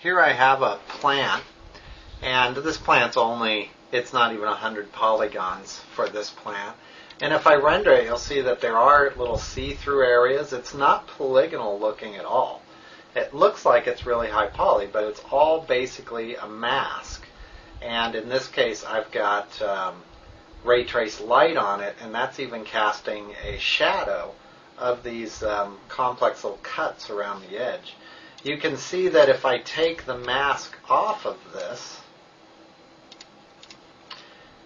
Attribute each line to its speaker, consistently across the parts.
Speaker 1: here I have a plant, and this plant's it's not even 100 polygons for this plant. And if I render it, you'll see that there are little see-through areas. It's not polygonal looking at all. It looks like it's really high poly, but it's all basically a mask. And in this case, I've got ray trace light on it, and that's even casting a shadow of these complex little cuts around the edge. You can see that if I take the mask off of this,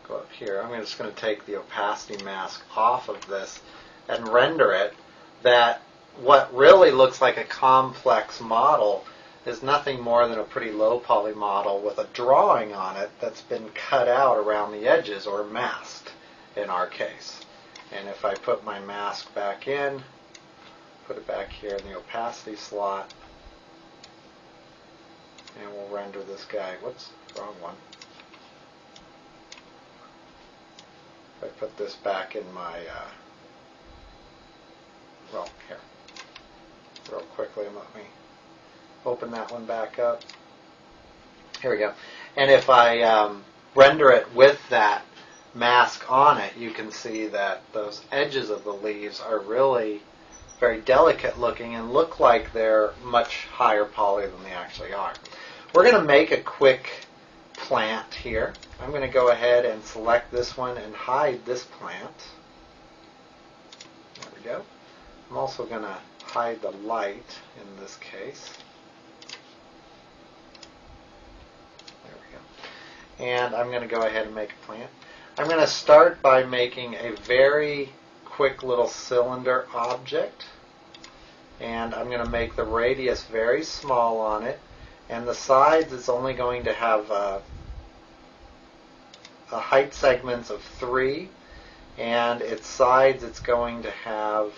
Speaker 1: go up here, I'm just going to take the opacity mask off of this and render it, that what really looks like a complex model is nothing more than a pretty low poly model with a drawing on it that's been cut out around the edges, or masked in our case. And if I put my mask back in, put it back here in the opacity slot, and we'll render this guy. Whoops, wrong one. If I put this back in my, well, here, real quickly, let me open that one back up. Here we go. And if I render it with that mask on it, you can see that those edges of the leaves are really very delicate looking and look like they're much higher poly than they actually are. We're going to make a quick plant here. I'm going to go ahead and select this one and hide this plant. There we go. I'm also going to hide the light in this case. There we go. And I'm going to go ahead and make a plant. I'm going to start by making a very quick little cylinder object, and I'm going to make the radius very small on it, and the sides is only going to have a height segments of 3, and its sides it's going to have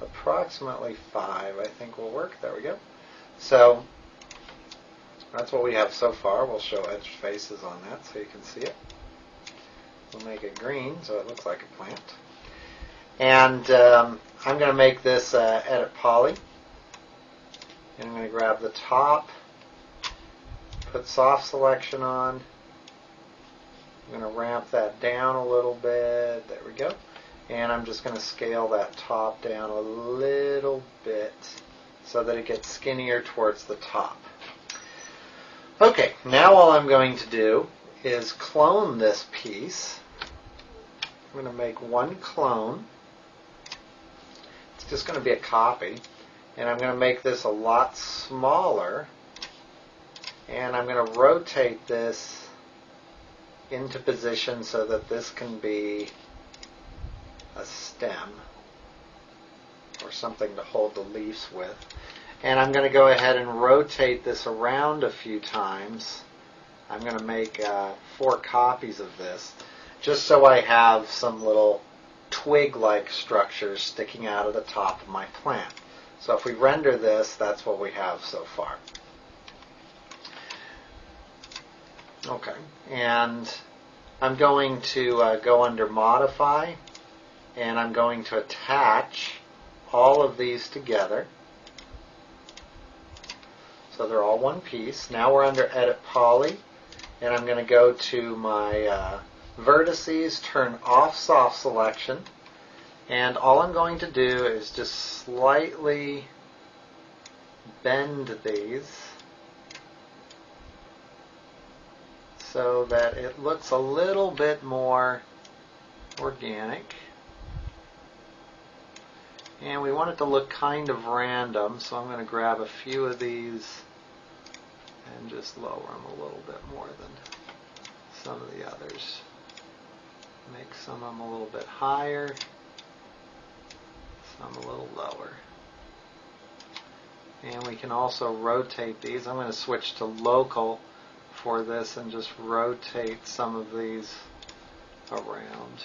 Speaker 1: approximately 5, I think will work. There we go. So that's what we have so far. We'll show edge faces on that so you can see it. We'll make it green so it looks like a plant. And I'm going to make this edit poly. And I'm going to grab the top, put soft selection on. I'm going to ramp that down a little bit. There we go. And I'm just going to scale that top down a little bit so that it gets skinnier towards the top. Okay, now all I'm going to do is clone this piece. I'm going to make one clone. It's just going to be a copy. And I'm going to make this a lot smaller. And I'm going to rotate this into position so that this can be a stem or something to hold the leaves with. And I'm going to go ahead and rotate this around a few times. I'm going to make 4 copies of this just so I have some little twig-like structures sticking out of the top of my plant. So if we render this, that's what we have so far. Okay, and I'm going to go under Modify, and I'm going to attach all of these together. So they're all one piece. Now we're under Edit Poly, and I'm going to go to my vertices, turn off soft selection, and all I'm going to do is just slightly bend these so that it looks a little bit more organic. And we want it to look kind of random, so I'm going to grab a few of these and just lower them a little bit more than some of the others. Make some of them a little bit higher, some a little lower. And we can also rotate these. I'm going to switch to local for this and just rotate some of these around.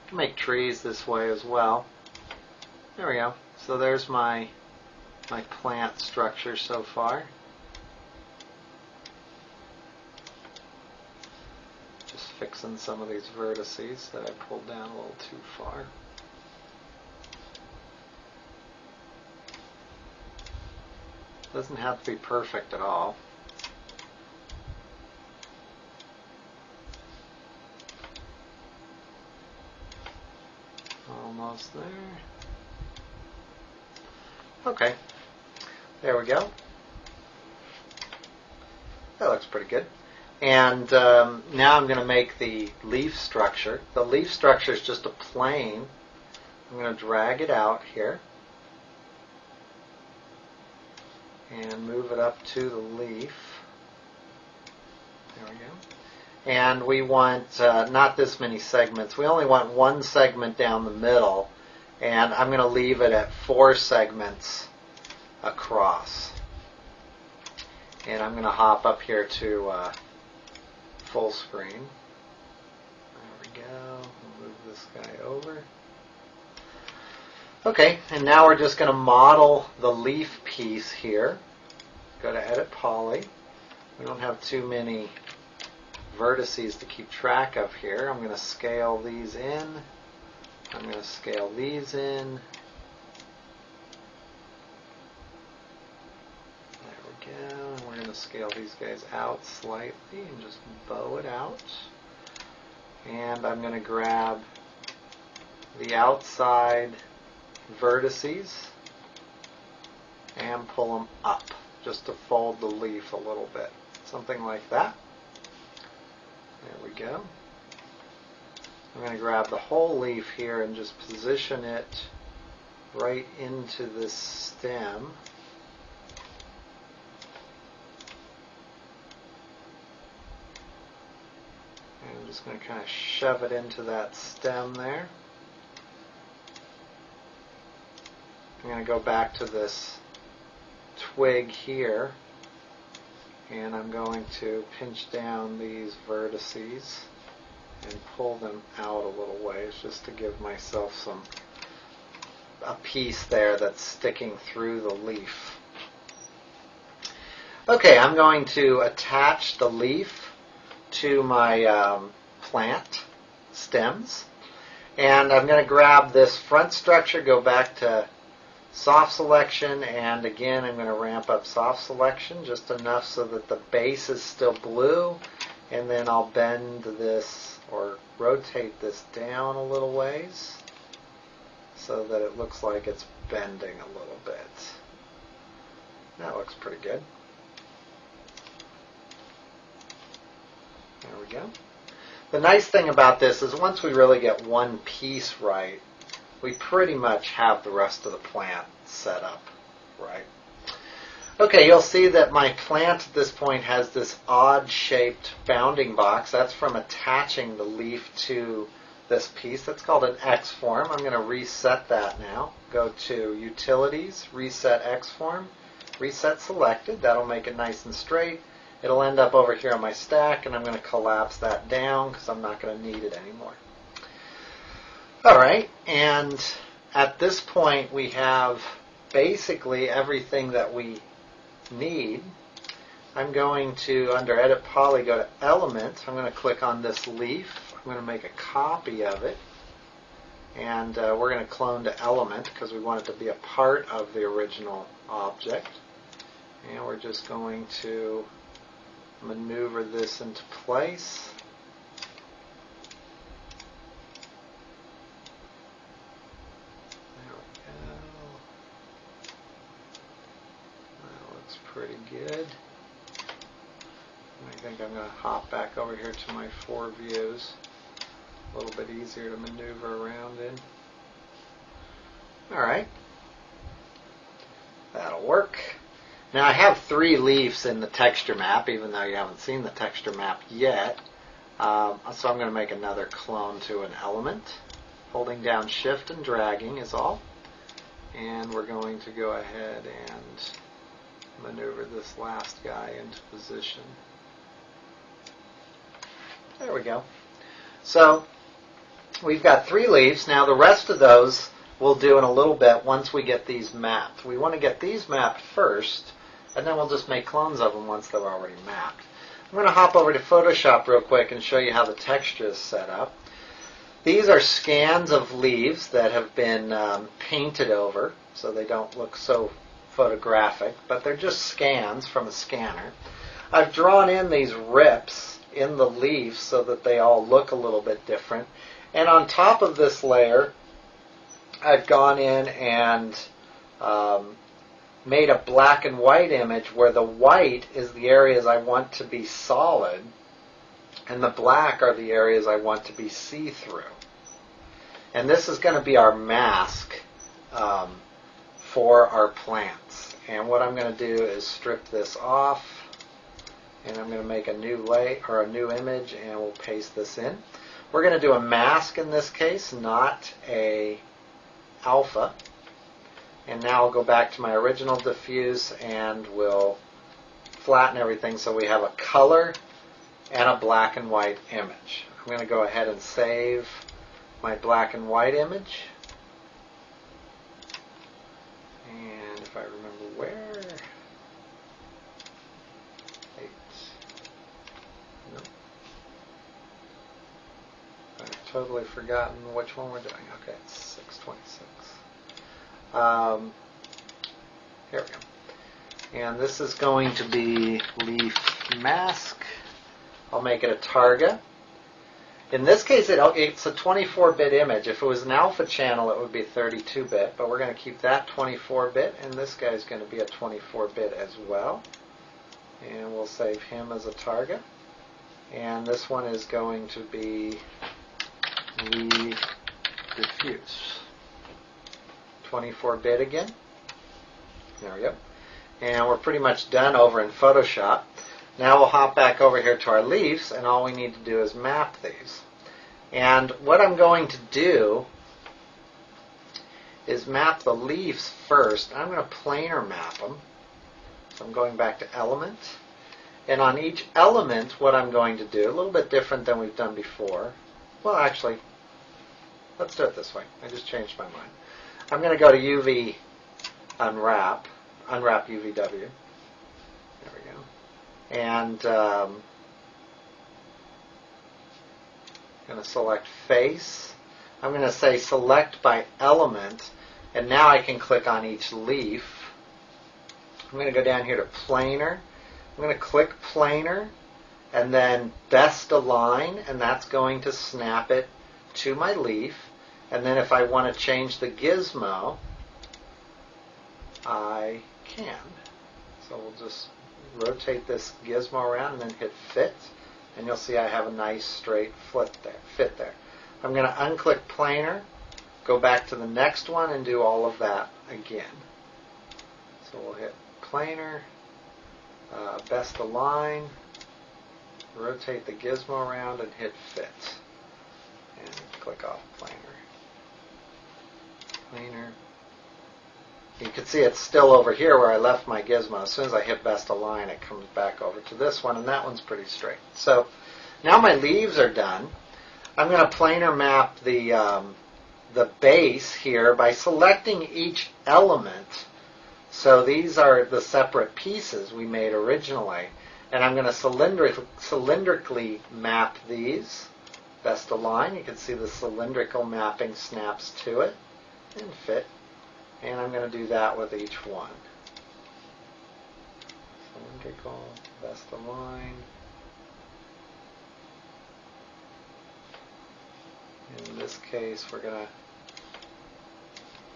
Speaker 1: You can make trees this way as well. There we go. So there's my plant structure so far. Just fixing some of these vertices that I pulled down a little too far. Doesn't have to be perfect at all. Almost there. Okay, there we go. That looks pretty good. And now I'm going to make the leaf structure. The leaf structure is just a plane. I'm going to drag it out here and move it up to the leaf. There we go. And we want not this many segments. We only want one segment down the middle, and I'm going to leave it at 4 segments across. And I'm going to hop up here to full screen. There we go. We'll move this guy over. Okay, and now we're just going to model the leaf piece here. Go to Edit Poly. We don't have too many vertices to keep track of here. I'm going to scale these in. I'm going to scale these in. There we go. And we're going to scale these guys out slightly and just bow it out. And I'm going to grab the outside vertices and pull them up just to fold the leaf a little bit. Something like that. There we go. I'm going to grab the whole leaf here and just position it right into this stem. And I'm just going to kind of shove it into that stem there. I'm going to go back to this twig here, and I'm going to pinch down these vertices and pull them out a little ways just to give myself a piece there that's sticking through the leaf. Okay, I'm going to attach the leaf to my plant stems, and I'm going to grab this front structure, go back to soft selection, and again I'm going to ramp up soft selection just enough so that the base is still blue, and then I'll bend this or rotate this down a little ways so that it looks like it's bending a little bit. That looks pretty good. There we go. The nice thing about this is once we really get one piece right, we pretty much have the rest of the plant set up right. Okay, you'll see that my plant at this point has this odd-shaped bounding box. That's from attaching the leaf to this piece. That's called an X-form. I'm going to reset that now. Go to Utilities, Reset X-form, Reset Selected. That'll make it nice and straight. It'll end up over here on my stack, and I'm going to collapse that down because I'm not going to need it anymore. All right, and at this point we have basically everything that we need. I'm going to, under Edit Poly, go to Element. I'm going to click on this leaf. I'm going to make a copy of it, and we're going to clone to Element because we want it to be a part of the original object. And we're just going to maneuver this into place. Pretty good. I think I'm going to hop back over here to my 4 views. A little bit easier to maneuver around in. Alright. That'll work. Now I have 3 leaves in the texture map, even though you haven't seen the texture map yet. So I'm going to make another clone to an element. Holding down Shift and dragging is all. And we're going to go ahead and maneuver this last guy into position. There we go. So we've got 3 leaves. Now the rest of those we'll do in a little bit once we get these mapped. We want to get these mapped first, and then we'll just make clones of them once they're already mapped. I'm going to hop over to Photoshop real quick and show you how the texture is set up. These are scans of leaves that have been painted over so they don't look so photographic, but they're just scans from a scanner. I've drawn in these rips in the leaf so that they all look a little bit different. And on top of this layer, I've gone in and made a black and white image where the white is the areas I want to be solid and the black are the areas I want to be see-through. And this is going to be our mask for our plants. And what I'm going to do is strip this off, and I'm going to make a new a new image, and we'll paste this in. We're going to do a mask in this case, not a alpha. And now I'll go back to my original diffuse and we'll flatten everything so we have a color and a black and white image. I'm going to go ahead and save my black and white image. And if I remember where, nope. I've totally forgotten which one we're doing. Okay, it's 626. Here we go. And this is going to be leaf mask. I'll make it a targa. In this case, it's a 24-bit image. If it was an alpha channel, it would be 32-bit, but we're going to keep that 24-bit, and this guy's going to be a 24-bit as well. And we'll save him as a targa. And this one is going to be leaf diffuse. 24-bit again. There we go. And we're pretty much done over in Photoshop. Now we'll hop back over here to our leaves, and all we need to do is map these. And what I'm going to do is map the leaves first. I'm going to planar map them. So I'm going back to element. And on each element, what I'm going to do, a little bit different than we've done before. Well, actually, let's do it this way. I just changed my mind. I'm going to go to UV unwrap UVW. There we go. And I'm going to select face. I'm going to say select by element, and now I can click on each leaf. I'm going to go down here to planar. I'm going to click planar and then best align, and that's going to snap it to my leaf. And then if I want to change the gizmo, I can. So we'll just rotate this gizmo around and then hit fit, and you'll see I have a nice straight fit there. I'm going to unclick planar, go back to the next one, and do all of that again. So we'll hit planar, best align, rotate the gizmo around, and hit fit. And click off planar. Planar. You can see it's still over here where I left my gizmo. As soon as I hit best align, it comes back over to this one, and that one's pretty straight. So now my leaves are done. I'm going to planar map the base here by selecting each element. So these are the separate pieces we made originally. And I'm going to cylindrically map these. Best align. You can see the cylindrical mapping snaps to it and fit. And I'm going to do that with each one. Cylindrical, best align. In this case, we're going to,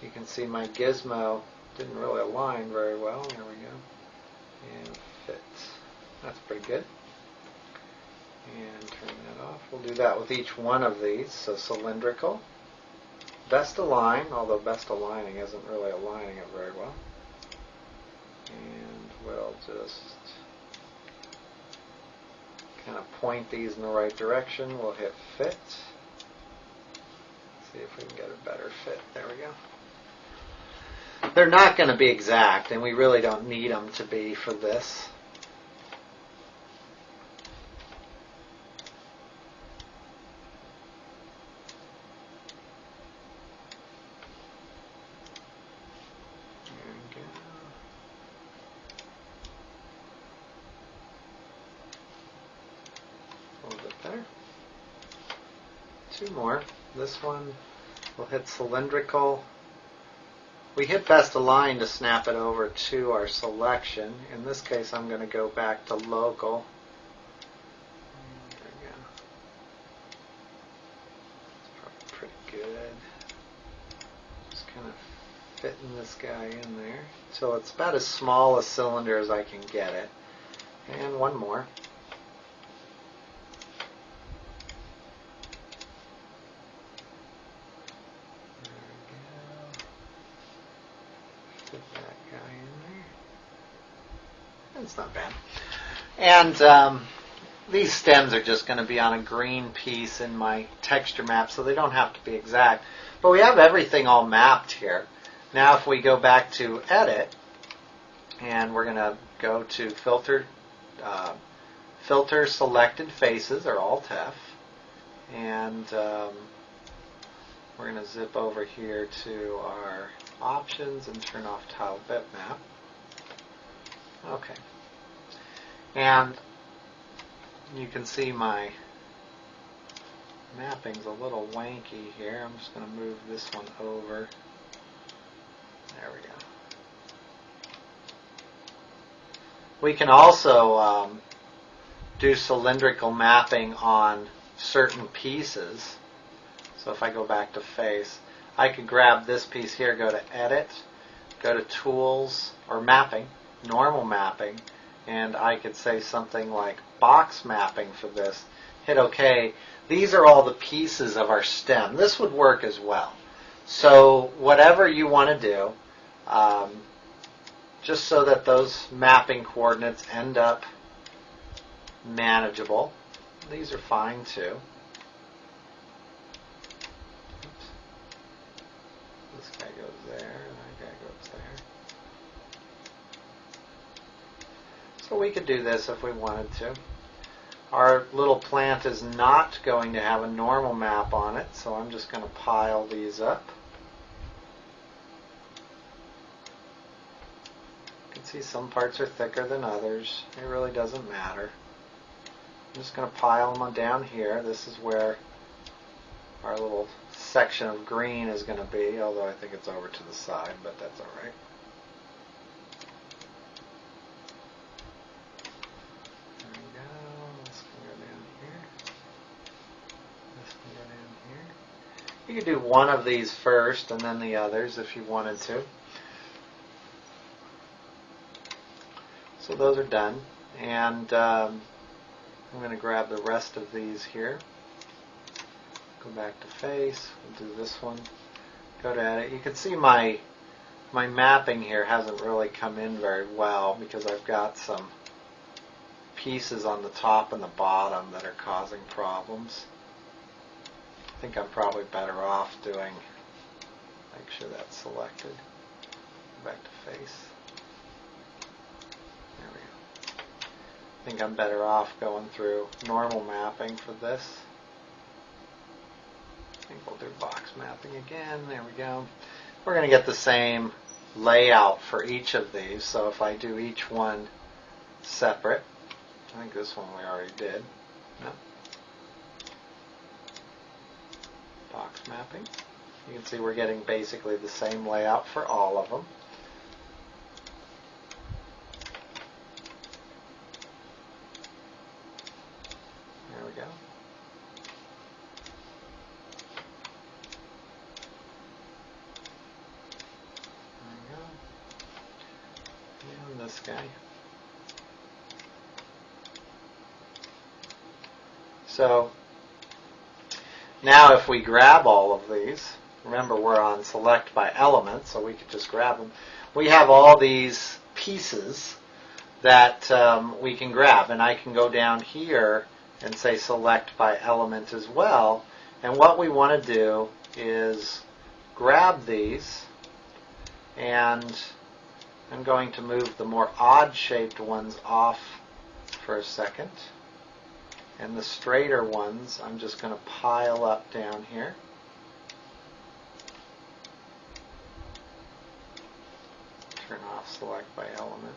Speaker 1: you can see my gizmo didn't really align very well. There we go. And fit. That's pretty good. And turn that off. We'll do that with each one of these. So cylindrical. Best align, although best aligning isn't really aligning it very well. And we'll just kind of point these in the right direction. We'll hit fit. See if we can get a better fit. There we go. They're not going to be exact, and we really don't need them to be for this. Two more. This one, we'll hit cylindrical. we hit best align to snap it over to our selection. In this case, I'm going to go back to local. There we go. It's probably pretty good. Just kind of fitting this guy in there. So it's about as small a cylinder as I can get it. And one more. Fit that guy in there. That's not bad. And these stems are just going to be on a green piece in my texture map, so they don't have to be exact. But we have everything all mapped here. Now if we go back to Edit, and we're going to go to Filter Selected Faces, or Alt-F, and we're going to zip over here to our options and turn off tile bitmap. Okay. And you can see my mapping's a little wanky here. I'm just going to move this one over. There we go. We can also do cylindrical mapping on certain pieces. So if I go back to face, I could grab this piece here, go to Edit, go to Tools, or Mapping, Normal Mapping, and I could say something like Box Mapping for this. Hit OK. These are all the pieces of our stem. This would work as well. So whatever you want to do, just so that those mapping coordinates end up manageable. These are fine too. Oops. This guy goes there, and that guy goes there. So we could do this if we wanted to. Our little plant is not going to have a normal map on it, so I'm just going to pile these up. You can see some parts are thicker than others. It really doesn't matter. I'm just going to pile them on down here. This is where our little section of green is going to be, although I think it's over to the side, but that's all right. There we go. This can go down here. This can go down here. You could do one of these first and then the others if you wanted to. So those are done. And I'm going to grab the rest of these here. Go back to face. We'll do this one. Go to Edit. You can see my mapping here hasn't really come in very well because I've got some pieces on the top and the bottom that are causing problems. I think I'm probably better off doing, make sure that's selected. Go back to face. There we go. I think I'm better off going through normal mapping for this. I think we'll do box mapping again. There we go. We're going to get the same layout for each of these. So if I do each one separate, I think this one we already did. No. Box mapping. You can see we're getting basically the same layout for all of them. There we go. And this guy. So now if we grab all of these, remember we're on select by element, so we could just grab them. We have all these pieces that we can grab, and I can go down here and say select by element as well. And what we want to do is grab these, and I'm going to move the more odd-shaped ones off for a second. And the straighter ones, I'm just going to pile up down here. Turn off select by element.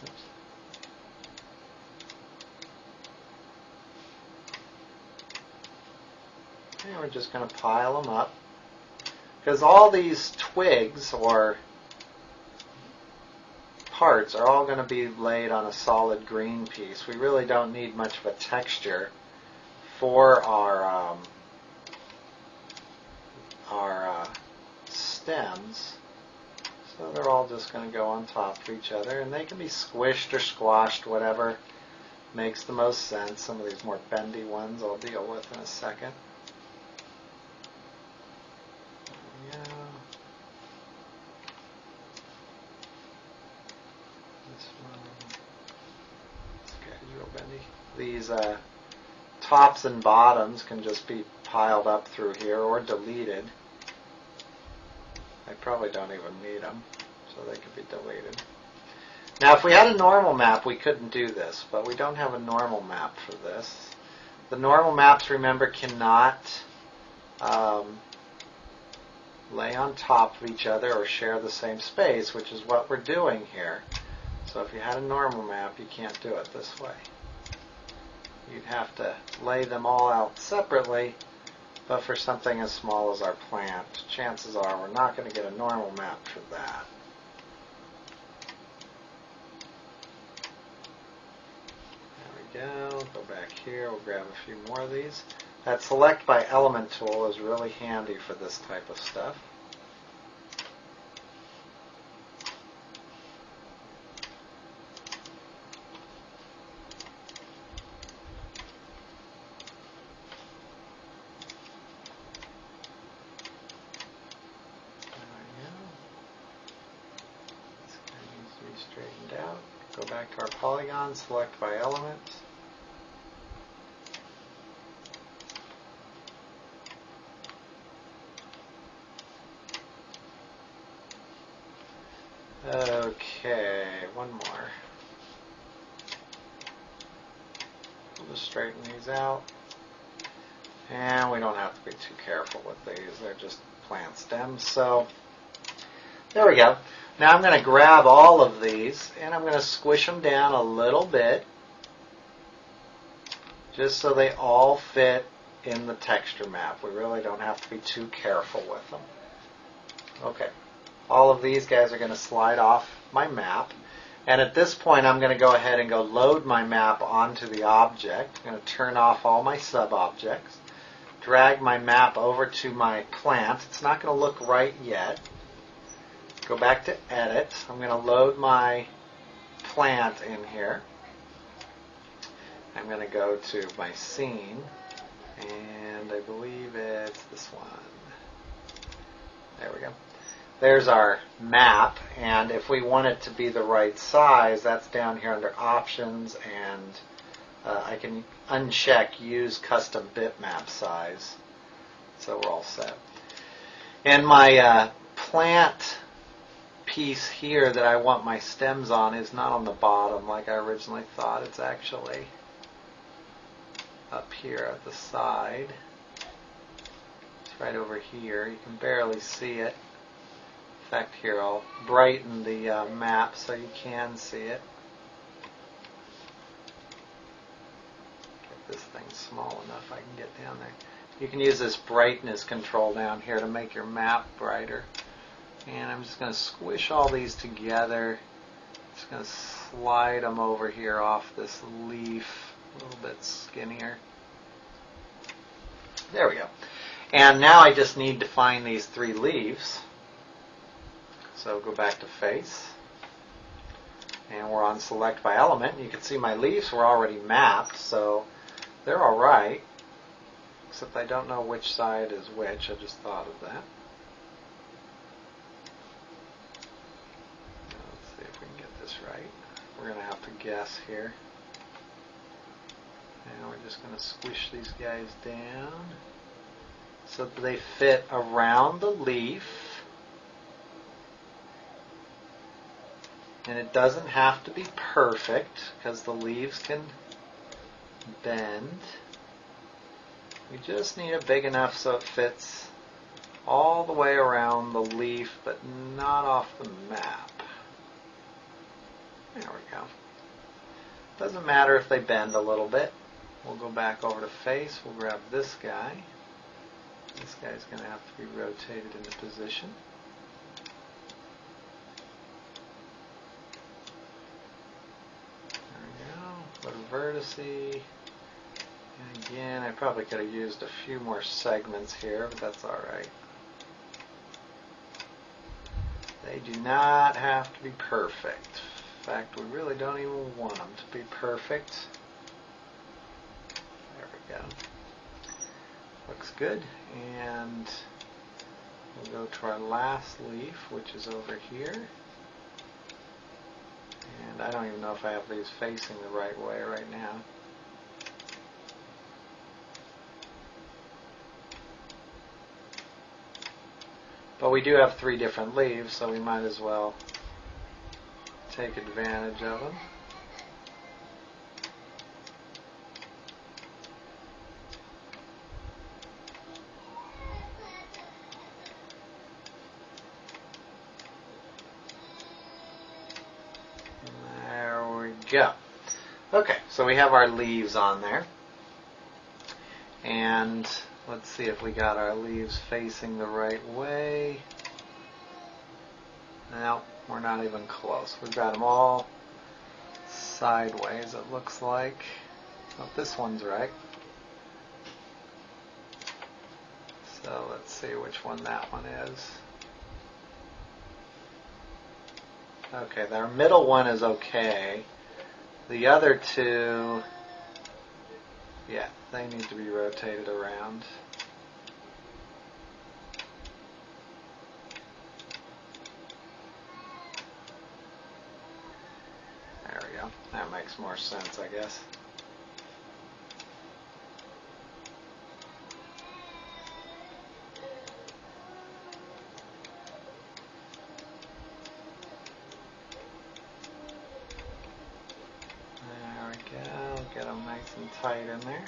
Speaker 1: Oops. And we're just going to pile them up. Because all these twigs or parts are all going to be laid on a solid green piece. We really don't need much of a texture for our stems. So they're all just going to go on top of each other, and they can be squished or squashed, whatever makes the most sense. Some of these more bendy ones I'll deal with in a second. Yeah. This guy's real bendy. These tops and bottoms can just be piled up through here or deleted. I probably don't even need them, so they could be deleted. Now, if we had a normal map, we couldn't do this, but we don't have a normal map for this. The normal maps, remember, cannot lay on top of each other or share the same space, which is what we're doing here. So if you had a normal map, you can't do it this way. You'd have to lay them all out separately, but for something as small as our plant, chances are we're not going to get a normal map for that. There we go. Go back here. We'll grab a few more of these. That Select by Element tool is really handy for this type of stuff. Straightened out. Go back to our polygon, select by element. Okay, one more. We'll just straighten these out. And we don't have to be too careful with these. They're just plant stems. So there we go. Now I'm going to grab all of these and I'm going to squish them down a little bit just so they all fit in the texture map. We really don't have to be too careful with them. Okay, all of these guys are going to slide off my map, and at this point I'm going to go ahead and go load my map onto the object. I'm going to turn off all my sub-objects, drag my map over to my plant. It's not going to look right yet. Go back to Edit. I'm going to load my plant in here. I'm going to go to my scene, and I believe it's this one. There we go. There's our map, and if we want it to be the right size, that's down here under Options, and I can uncheck Use Custom Bitmap Size. So we're all set. And my plant piece here that I want my stems on is not on the bottom like I originally thought. It's actually up here at the side. It's right over here. You can barely see it. In fact, here I'll brighten the map so you can see it. Get this thing small enough I can get down there. You can use this brightness control down here to make your map brighter. And I'm just going to squish all these together. Just going to slide them over here off this leaf, a little bit skinnier. There we go. And now I just need to find these three leaves. So go back to Face. And we're on Select by Element. You can see my leaves were already mapped, so they're all right. Except I don't know which side is which. I just thought of that. Right. We're going to have to guess here. And we're just going to squish these guys down so that they fit around the leaf. And it doesn't have to be perfect because the leaves can bend. We just need it big enough so it fits all the way around the leaf but not off the map. There we go. Doesn't matter if they bend a little bit. We'll go back over to Face. We'll grab this guy. This guy's going to have to be rotated into position. There we go. Put a vertice. And again, I probably could have used a few more segments here, but that's alright. They do not have to be perfect. In fact, we really don't even want them to be perfect. There we go. Looks good. And we'll go to our last leaf, which is over here. And I don't even know if I have these facing the right way right now. But we do have 3 different leaves, so we might as well take advantage of them. There we go. Okay, so we have our leaves on there. And let's see if we got our leaves facing the right way. No, we're not even close. We've got them all sideways, it looks like. Oh, this one's right. So let's see which one that one is. Okay, our middle one is okay. The other 2, yeah, they need to be rotated around. There we go. That makes more sense, I guess. There we go. Get them nice and tight in there.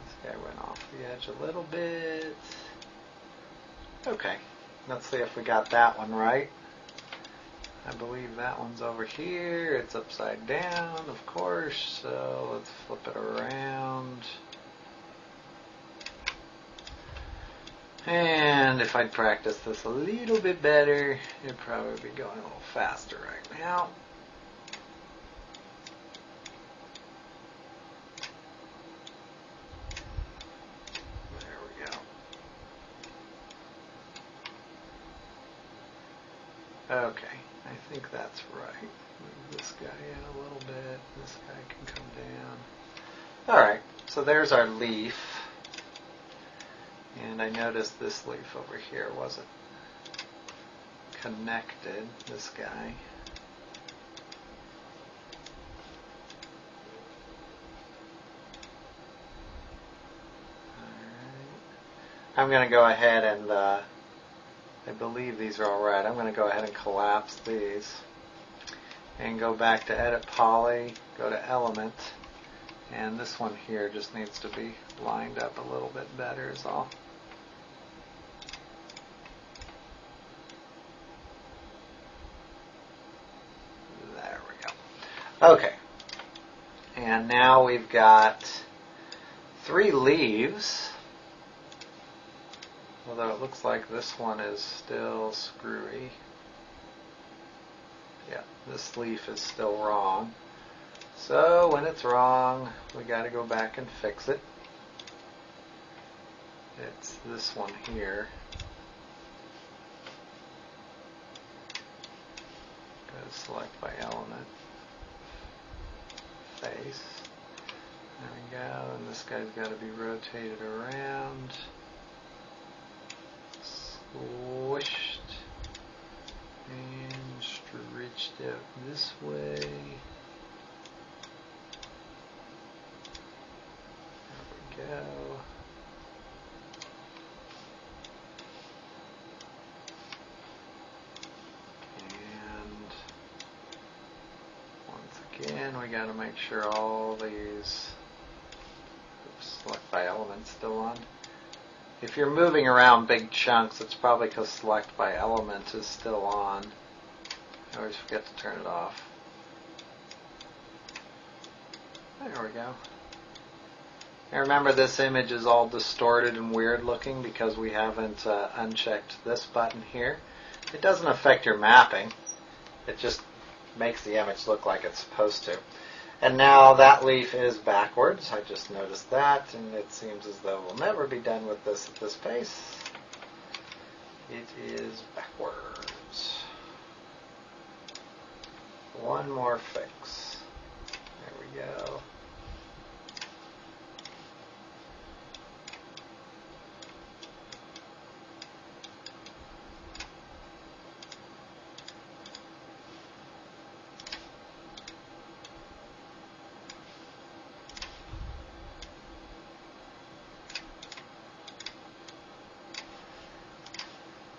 Speaker 1: This guy went off the edge a little bit. Okay, let's see if we got that one right. I believe that one's over here. It's upside down, of course, so let's flip it around. And if I'd practice this a little bit better, it'd probably be going a little faster right now. There we go. Okay. I think that's right. Move this guy in a little bit. This guy can come down. Alright, so there's our leaf. And I noticed this leaf over here wasn't connected, this guy. Alright. I'm going to go ahead and I believe these are all right. I'm going to go ahead and collapse these and go back to Edit Poly, go to Element, and this one here just needs to be lined up a little bit better is all. There we go. Okay, and now we've got 3 leaves. Although it looks like this one is still screwy. Yeah, this leaf is still wrong. So when it's wrong, we got to go back and fix it. It's this one here. Go to select by element. Face. There we go. And this guy's got to be rotated around. Squished and stretched out this way. There we go. And once again, we got to make sure all these select by element still on. If you're moving around big chunks, it's probably because select by element is still on. I always forget to turn it off. There we go. And remember, this image is all distorted and weird looking because we haven't unchecked this button here. It doesn't affect your mapping. It just makes the image look like it's supposed to. And now that leaf is backwards. I just noticed that, and it seems as though we'll never be done with this at this pace. It is backwards. One more fix. There we go.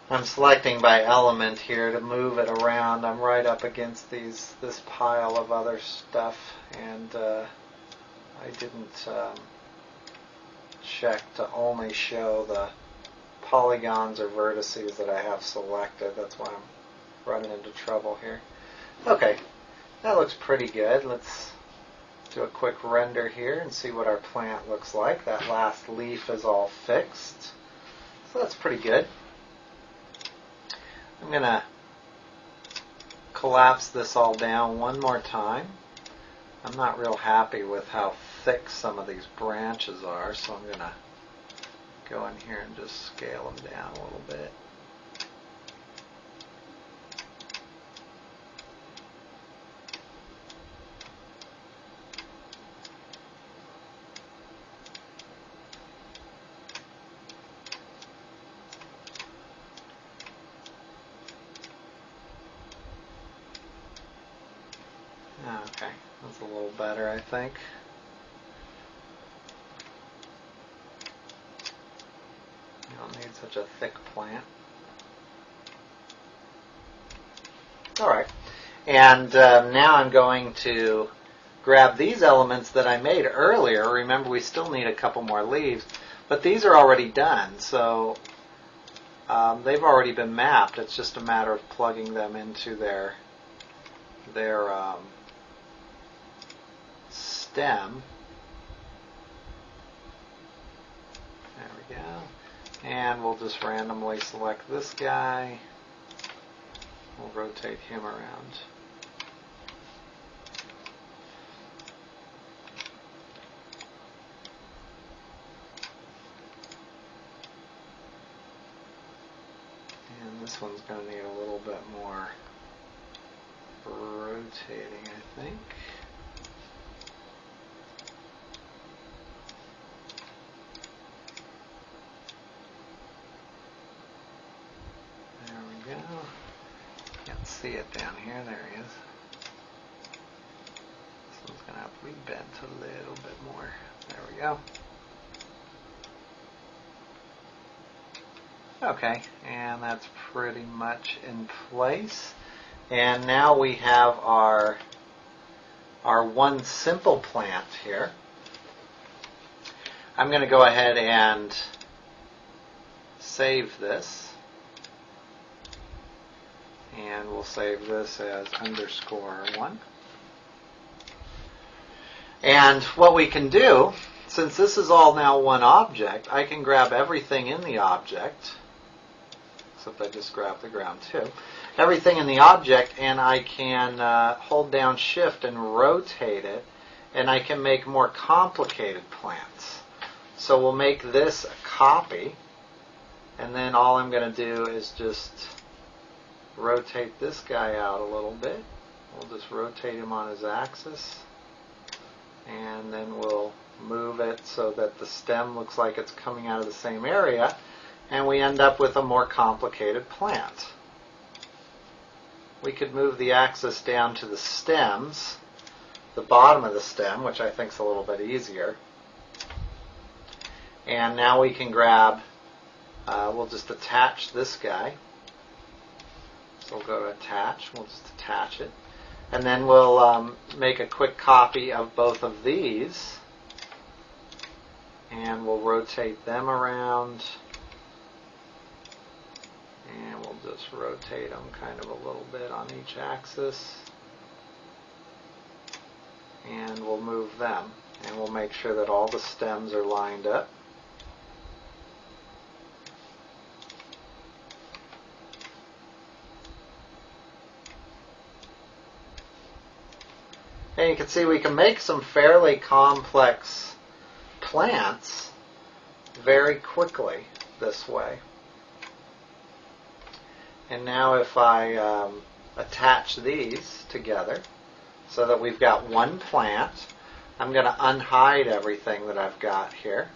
Speaker 1: I'm selecting by element here to move it around. I'm right up against this pile of other stuff, and I didn't check to only show the polygons or vertices that I have selected. That's why I'm running into trouble here. Okay, that looks pretty good. Let's do a quick render here and see what our plant looks like. That last leaf is all fixed, so that's pretty good. I'm going to collapse this all down one more time. I'm not real happy with how thick some of these branches are, so I'm going to go in here and just scale them down a little bit. Okay, that's a little better, I think. You don't need such a thick plant. Alright, and now I'm going to grab these elements that I made earlier. Remember, we still need a couple more leaves, but these are already done, so they've already been mapped. It's just a matter of plugging them into their stem. There we go. And we'll just randomly select this guy. We'll rotate him around. And this one's going to need a little bit more rotating, I think. Can't see it down here. There he is. This one's going to have to be bent a little bit more. There we go. Okay, and that's pretty much in place. And now we have our one simple plant here. I'm going to go ahead and save this. And we'll save this as _1. And what we can do, since this is all now one object, I can grab everything in the object, except I just grabbed the ground too, everything in the object, and I can hold down Shift and rotate it, and I can make more complicated plants. So we'll make this a copy, and then all I'm going to do is just rotate this guy out a little bit. We'll just rotate him on his axis, and then we'll move it so that the stem looks like it's coming out of the same area, and we end up with a more complicated plant. We could move the axis down to the stems, the bottom of the stem, which I think is a little bit easier. And now we can grab, we'll just attach this guy. So we'll go to attach, we'll just attach it. And then we'll make a quick copy of both of these. And we'll rotate them around. And we'll just rotate them kind of a little bit on each axis. And we'll move them. And we'll make sure that all the stems are lined up. And you can see we can make some fairly complex plants very quickly this way. And now if I attach these together so that we've got one plant, I'm going to unhide everything that I've got here.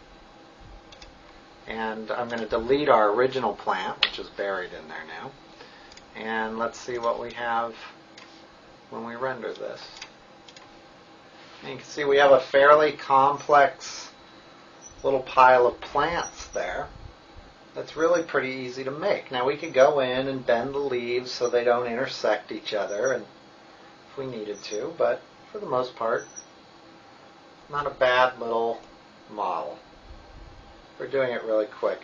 Speaker 1: And I'm going to delete our original plant, which is buried in there now. And let's see what we have when we render this. And you can see we have a fairly complex little pile of plants there. That's really pretty easy to make. Now we could go in and bend the leaves so they don't intersect each other, and if we needed to, but for the most part, not a bad little model. We're doing it really quick.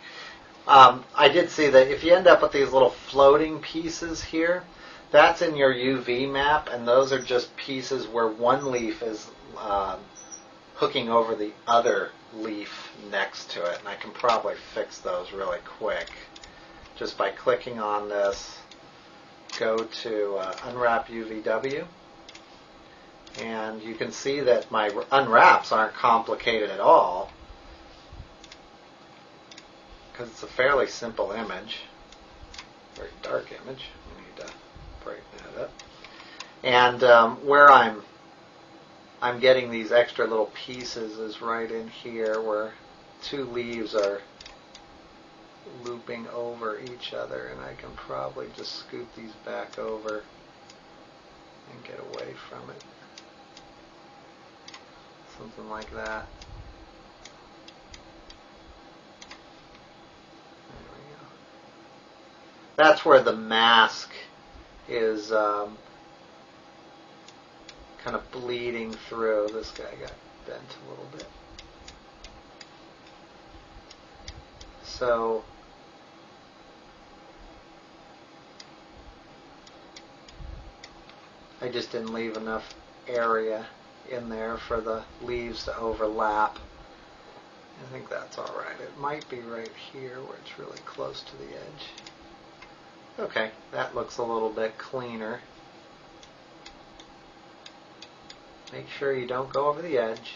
Speaker 1: I did see that if you end up with these little floating pieces here, that's in your UV map, and those are just pieces where one leaf is hooking over the other leaf next to it, and I can probably fix those really quick just by clicking on this. Go to Unwrap UVW, and you can see that my unwraps aren't complicated at all because it's a fairly simple image, very dark image. We need to brighten that up. And where I'm getting these extra little pieces is right in here where two leaves are looping over each other, and I can probably just scoot these back over and get away from it. Something like that. There we go. That's where the mask is kind of bleeding through. This guy got bent a little bit. So I just didn't leave enough area in there for the leaves to overlap. I think that's alright. It might be right here where it's really close to the edge. Okay, that looks a little bit cleaner. Make sure you don't go over the edge.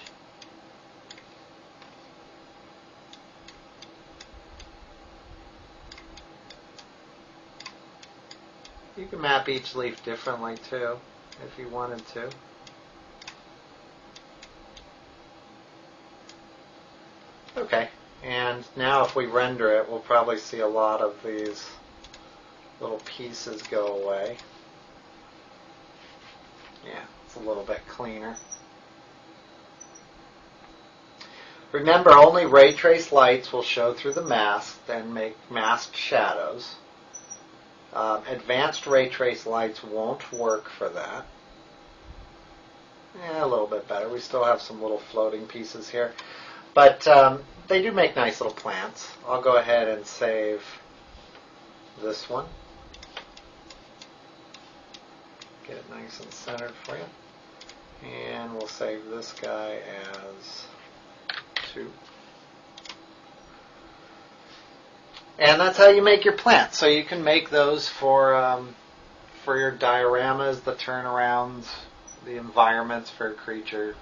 Speaker 1: You can map each leaf differently too, if you wanted to. Okay, and now if we render it, we'll probably see a lot of these little pieces go away. Yeah, it's a little bit cleaner. Remember, only ray trace lights will show through the mask and make masked shadows. Advanced ray trace lights won't work for that. Yeah, a little bit better. We still have some little floating pieces here. But they do make nice little plants. I'll go ahead and save this one. Get it nice and centered for you. And we'll save this guy as 2. And that's how you make your plants. So you can make those for your dioramas, the turnarounds, the environments for a creature,